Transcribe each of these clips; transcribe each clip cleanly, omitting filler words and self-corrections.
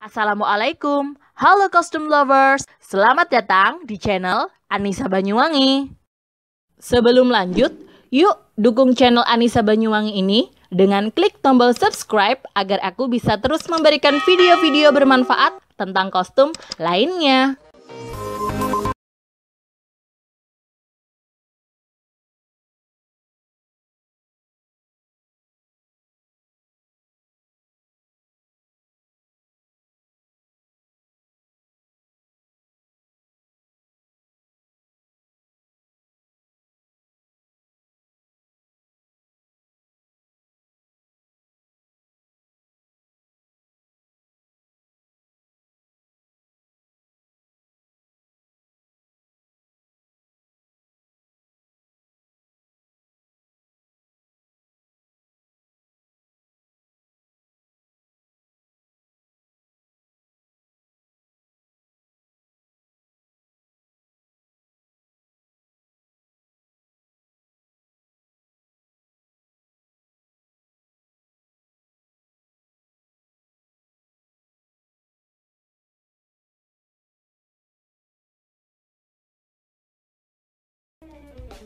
Assalamualaikum, halo kostum lovers, selamat datang di channel Anissa Banyuwangi. Sebelum lanjut, yuk dukung channel Anissa Banyuwangi ini dengan klik tombol subscribe agar aku bisa terus memberikan video-video bermanfaat tentang kostum lainnya.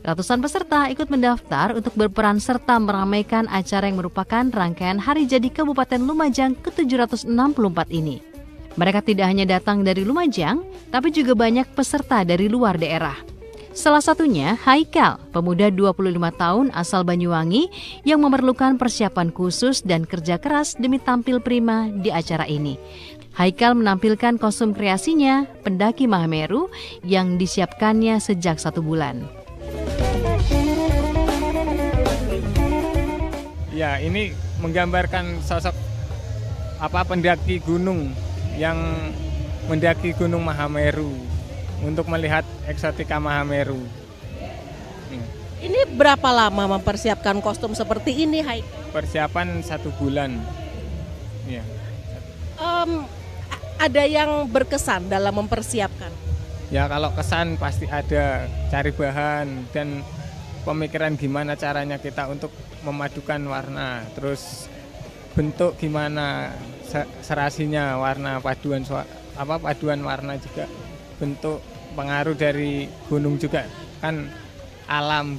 Ratusan peserta ikut mendaftar untuk berperan serta meramaikan acara yang merupakan rangkaian Hari Jadi Kabupaten Lumajang ke-764 ini. Mereka tidak hanya datang dari Lumajang, tapi juga banyak peserta dari luar daerah. Salah satunya Haikal, pemuda 25 tahun asal Banyuwangi yang memerlukan persiapan khusus dan kerja keras demi tampil prima di acara ini. Haikal menampilkan kostum kreasinya, pendaki Mahameru, yang disiapkannya sejak 1 bulan. Ya, ini menggambarkan sosok pendaki gunung yang mendaki Gunung Mahameru untuk melihat eksotika Mahameru. Ini berapa lama mempersiapkan kostum seperti ini, Haikal? Persiapan 1 bulan. Ya. Ada yang berkesan dalam mempersiapkan? Ya, kalau kesan pasti ada, cari bahan dan pemikiran gimana caranya kita untuk memadukan warna, terus bentuk gimana serasinya warna, paduan warna juga, bentuk pengaruh dari gunung juga kan alam.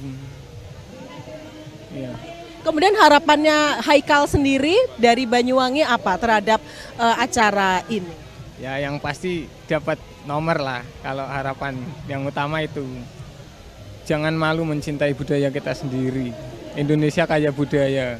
Ya. Kemudian harapannya Haikal sendiri dari Banyuwangi apa terhadap acara ini? Ya, yang pasti dapat nomor lah, kalau harapan yang utama itu. Jangan malu mencintai budaya kita sendiri. Indonesia kaya budaya.